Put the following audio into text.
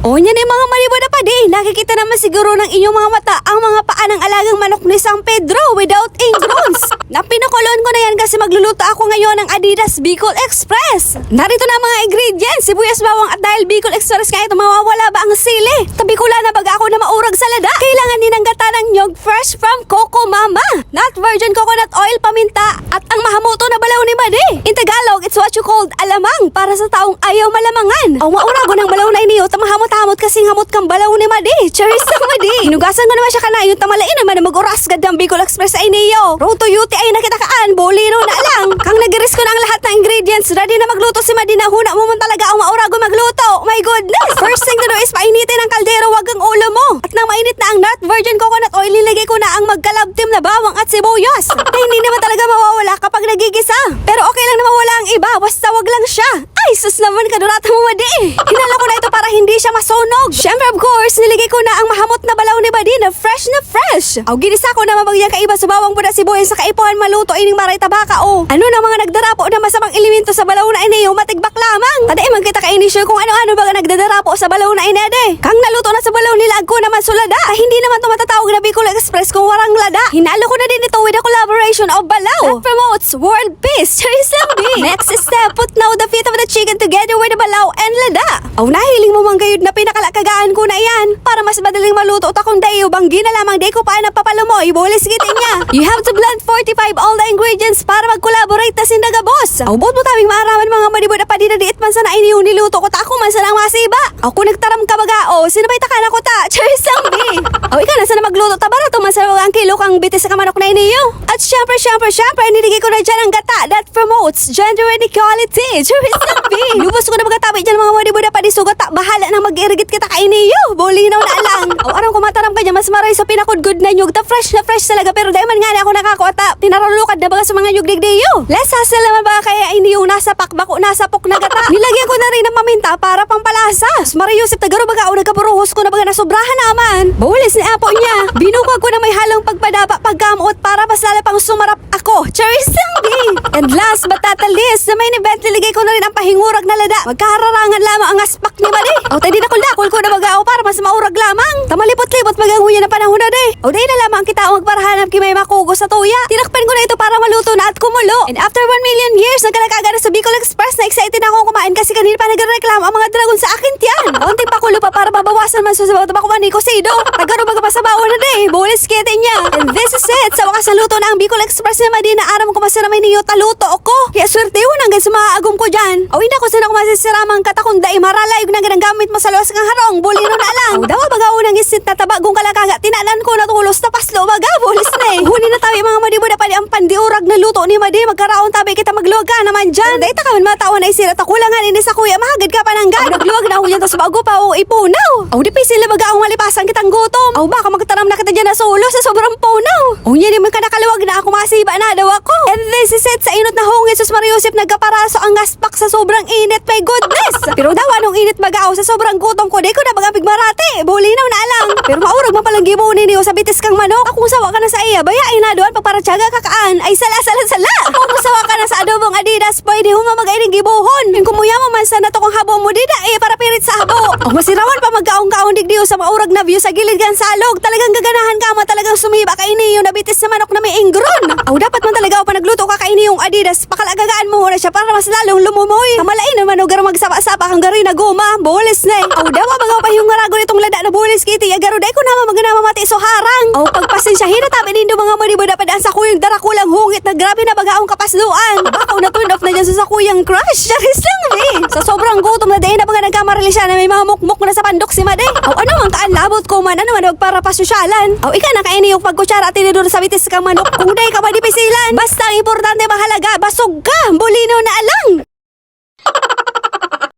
O yan yung mga malibo na pa di. Nakikita naman siguro ng inyong mga mata ang mga paa ng alagang manok ni San Pedro without ingrons. Napinakulon ko na yan kasi magluluto ako ngayon ng Adidas Bicol Express. Narito na ang mga ingredients, sibuyas, bawang at dahil Bicol Express nga ito mawawala ba ang sili? Tabi ko lang na baga ako na maurag sa lada. Kailangan din ng gata ng nyog fresh from Coco Mama. Not virgin coconut oil, paminta at ang mahamuto na balaw ni Madi. In Tagalog, it's what you called alamang para sa taong ayaw malamangan. Ang maurago ng balaw na iniyo, tamahamot-hamot kasing hamot kang balaw ni Madi. Cheers sa Madi. Hinugasan ko naman siya kanayon, tamalain naman na mag-uras gad ng Bicol Express sa iniyo. Road to UTI na kitakaan, bolino na lang. Kang nagiris ko na ang lahat ng ingredients, ready na magluto si Madi na huna mo man talaga ang maurago magluto. My goodness! First thing to do is painitin ang kaldero, wag ang ulo mo. At nang mainit na ang not virgin coconut oil, nilagay ko na ang magkalabtim na bawang at sibuyas. Na hindi naman talaga mawawala kapag nagigisa. Pero okay lang na mawala ang iba, basta wag lang siya. Ay, sus naman kadurata mo, Madi. Hinala ko na ito para hindi siya masunog. Syempre, of course, niligay ko na ang mahamot na balaw ni Madi na fresh na fresh. Aw, ginisa ko na mabagyang kaiba sa bawang puna sibuyas sa kaipuhan maluto ining maray tabaka o. Ano na mga nagdarapo na masamang elemento sa balaw na iniyo, matigbak lamang. Taday man kita ka-inisyo kung ano-ano ba nagdadarapo sa balaw na inede. Kang naluto na sa balaw nila ko naman sulada. Hindi naman ito matatawag na Bicol Express kung warang lada. Hinalo ko na din ito with a collaboration of balaw that promotes world peace. Next step, put now the feet of the chicken together with the balaw and lada. Aw, nahiling mo mang gayud na pinakalakagaan ko na yan. Para mas madaling maluto takong dayo, banggi na lamang day ko pa na papalumoy, bulis gitin niya. You have to blend 45 all the ingredients para mag-collaborate na sindaga boss. Aw, bot mo taming maaraman mga madibod na padi na diit man sana iniyo niluto ko tako man sana ang masiba. Ako nagtaram ka baga o, sino ba'y takan ako ta? Cheers sambi. Aw, ikaw na sana magluto ta barato man sana ang kilo kang bitis sa kamanok na iniyo. At syempre, niligay ko na dyan ang gata that promotes gender inequality. Cheers sambi. Lubos ko na magatabi dyan mga madibod na padi sugat ta. Bahala nang mag-irigit kita ka iniyo. Bolinaw na lang. Aw, arang kumataram ka dyan, mas maray sa pinakudgod na nyug. Ta fresh talaga pero dahil man nga na ako nakakuata. Tinarulukad na baga sa mga nyugdig diyo. Less hassle naman ba kaya iniyo nasa pakbako, nasa pok na gata. Nilagyan ko na rin ng maminta para pampalasa. Maray Yusip tagaro baga o nagkapuruhos ko na baga nasobrahan naman. Bulis ni apo niya. Binukag ko na may halong pagpadapa pagkamot para mas lala pang sumarap ako. Cheers sambi. And last but not the least, na main event niligay ko na rin ang pahingurag na lada. Magkahararangan lamang ang aspak ni Madi. O tayo dinakul-dakul ko na baga o para mas maurag lamang. Tamalipot-lipot maganguya na panahon na de. O dahil na lamang kita o magparahanap kimay makugos sa tuya. Tinakpan ko na ito para maluto na at kumulo. And after 1 million years, nagkalakaga na sa Bicol Express na excited na akong kumain kasi kanina pa nagreklamo ang mga dragon sa akin tiyan. Kaunting pakulo pa para mabawasan man sa sabaw tabako man ni Cosido. Tagaro baga pa sa baon na de. Bulis kete niya. And this is it. Sa wakas na luto na ang Bicol Express na Madi na aram ko masiramay niyo taluto ako. Kaya swerte yun hanggang sa mga agom ko dyan. O hindi ko sana ko masisiramang katakunda imaralayog na ginagamit mo sa luwas kang harong. Bulino na lang. O dawa baga unang isit na tabagong kalakaga. Tinanan ko na tulos na paslo baga. Bulis na eh. Huni na tabi mga Madi na pali ang pandiurag na luto ni Madi. Magkaraon tabi kita magluwaga naman dyan. Dahil takaman mga tao na isirat ako lang nga sa kuya. Mahagad ka pa ng gan. Nagluwag na ako dyan tas bago pa o ipunaw. O di pa sila baga ang malipasan kitang gutom. O baka magtaram na kita dyan na solo sa sobrang punaw. O yan naman ka nakaluwag na ako masiba na daw ako. And this is it. Sa inot na hungit sus Mariusip nagkaparaso ang gaspak sa sobrang init. My goodness. Pero daw anong init baga o sa sobrang gutom ko. Di ko na baga pigmarate. Bulinaw na lang. Pero maurag mo palang gibunin niyo sa bitis kang manok. Akong sawa ka na sa iya. Bayain na doon pagparatsaga kakaan. Ay sala. Kung sawa ka na sa adobong Adidas. Pwede mo magaining gibuhon. Yung kumuya mo man sa natokong habo mo dida para pirit sa habo. O masirawan pa magkaong-kaong digdiyo sa maurag na view sa gilid kan salog. Talagang gaganahan ka mo talagang sumiba ka ini yung nabitis sa manok na may ingron. O dapat man talaga o panagluto ka kaini yung Adidas. Pakalagagaan mo na siya para mas lalong lumumoy. Kamalain naman o garo magsapa-sapa kang gari na guma. Bulis na eh. O dawa magaw pa yung ngarago nitong lada na bulis kiti. Agaro day ko naman maganama mati so harang. O pagpasensyahin na tabi nindo mga mariboda padaan sa kuyang darakulang hungit na grabe na bagaong kapasluan. Baka na turn off na dyan sa kuyang crush. Charis lang eh. Sa sobrang gutom na day na baga nagkamarali siya na may mga mukmuk na sa pandok si Madi. O ano man kaanlabot ko man. Ano man para pasosyalan. O ika na kaini yung pagkutsara at tinidor sa bitis ka manok. Kung day ka madipisilan. Basta ang importante mahalaga. Basog ka. Bulino na alang.